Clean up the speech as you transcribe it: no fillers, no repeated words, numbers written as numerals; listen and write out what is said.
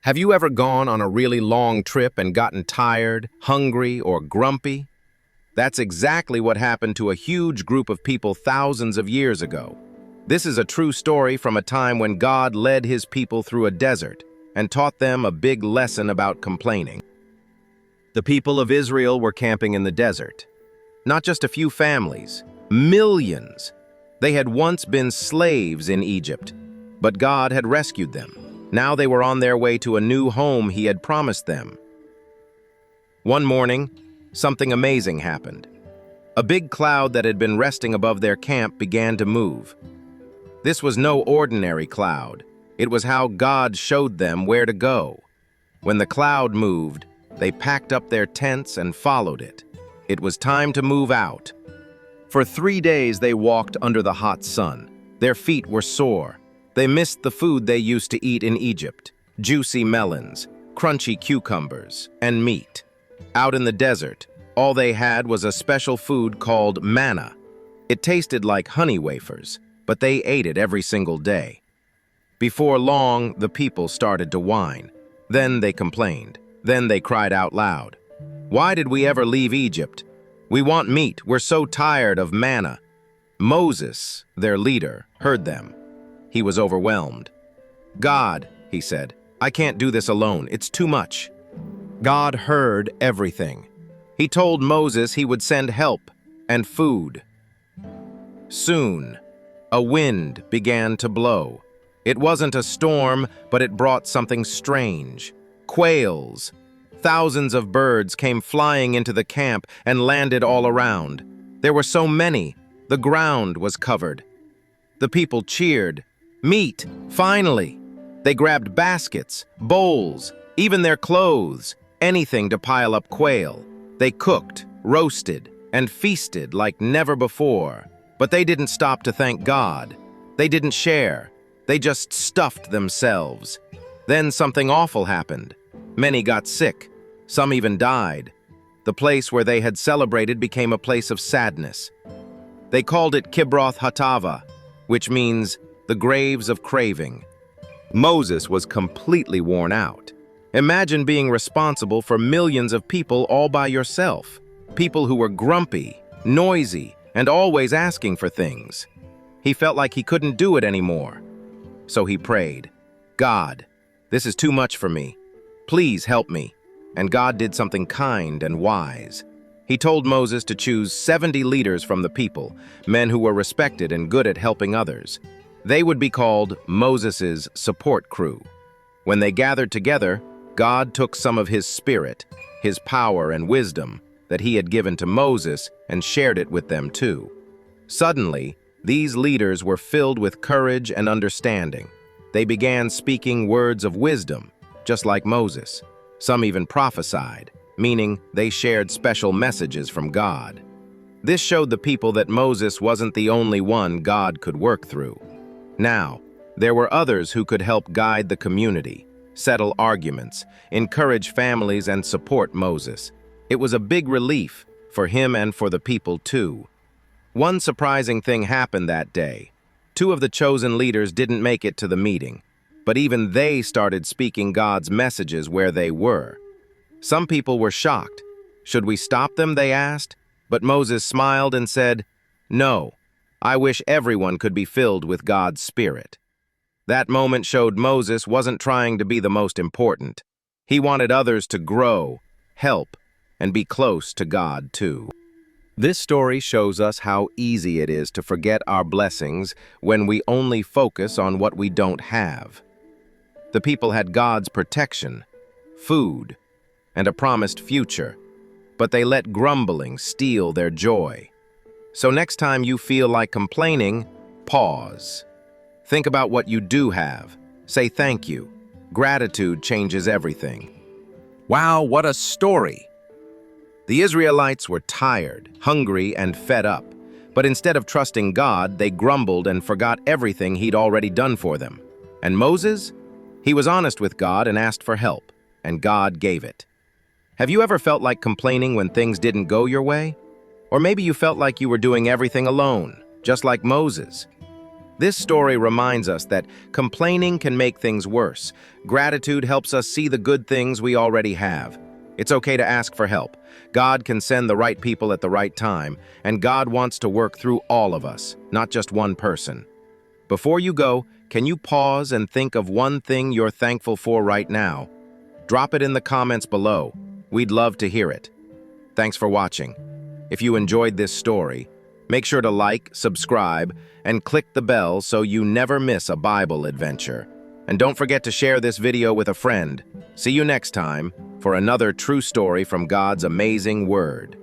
Have you ever gone on a really long trip and gotten tired, hungry, or grumpy? That's exactly what happened to a huge group of people thousands of years ago. This is a true story from a time when God led his people through a desert and taught them a big lesson about complaining. The people of Israel were camping in the desert. Not just a few families, millions. They had once been slaves in Egypt, but God had rescued them. Now they were on their way to a new home he had promised them. One morning, something amazing happened. A big cloud that had been resting above their camp began to move. This was no ordinary cloud. It was how God showed them where to go. When the cloud moved, they packed up their tents and followed it. It was time to move out. For 3 days they walked under the hot sun. Their feet were sore. They missed the food they used to eat in Egypt: juicy melons, crunchy cucumbers, and meat. Out in the desert, all they had was a special food called manna. It tasted like honey wafers, but they ate it every single day. Before long, the people started to whine. Then they complained. Then they cried out loud. "Why did we ever leave Egypt? We want meat. We're so tired of manna." Moses, their leader, heard them. He was overwhelmed. "God," he said, "I can't do this alone. It's too much." God heard everything. He told Moses he would send help and food. Soon, a wind began to blow. It wasn't a storm, but it brought something strange. Quails. Thousands of birds came flying into the camp and landed all around. There were so many, the ground was covered. The people cheered. Meat, finally! They grabbed baskets, bowls, even their clothes, anything to pile up quail. They cooked, roasted, and feasted like never before. But they didn't stop to thank God. They didn't share. They just stuffed themselves. Then something awful happened. Many got sick. Some even died. The place where they had celebrated became a place of sadness. They called it Kibroth Hattava, which means the graves of craving. Moses was completely worn out. Imagine being responsible for millions of people all by yourself. People who were grumpy, noisy, and always asking for things. He felt like he couldn't do it anymore. So he prayed, "God, this is too much for me. Please help me." And God did something kind and wise. He told Moses to choose 70 leaders from the people, men who were respected and good at helping others. They would be called Moses's support crew. When they gathered together, God took some of his spirit, his power and wisdom that he had given to Moses, and shared it with them too. Suddenly, these leaders were filled with courage and understanding. They began speaking words of wisdom, just like Moses. Some even prophesied, meaning they shared special messages from God. This showed the people that Moses wasn't the only one God could work through. Now, there were others who could help guide the community, settle arguments, encourage families, and support Moses. It was a big relief for him and for the people too. One surprising thing happened that day. 2 of the chosen leaders didn't make it to the meeting, but even they started speaking God's messages where they were. Some people were shocked. Should we stop them, they asked, but Moses smiled and said, "No. I wish everyone could be filled with God's Spirit." That moment showed Moses wasn't trying to be the most important. He wanted others to grow, help, and be close to God too. This story shows us how easy it is to forget our blessings when we only focus on what we don't have. The people had God's protection, food, and a promised future, but they let grumbling steal their joy. So next time you feel like complaining, pause. Think about what you do have. Say thank you. Gratitude changes everything. Wow, what a story! The Israelites were tired, hungry, and fed up. But instead of trusting God, they grumbled and forgot everything he'd already done for them. And Moses? He was honest with God and asked for help, and God gave it. Have you ever felt like complaining when things didn't go your way? Or maybe you felt like you were doing everything alone, just like Moses. This story reminds us that complaining can make things worse. Gratitude helps us see the good things we already have. It's okay to ask for help. God can send the right people at the right time, and God wants to work through all of us, not just one person. Before you go, can you pause and think of one thing you're thankful for right now? Drop it in the comments below. We'd love to hear it. Thanks for watching. If you enjoyed this story, make sure to like, subscribe, and click the bell so you never miss a Bible adventure. And don't forget to share this video with a friend. See you next time for another true story from God's amazing Word.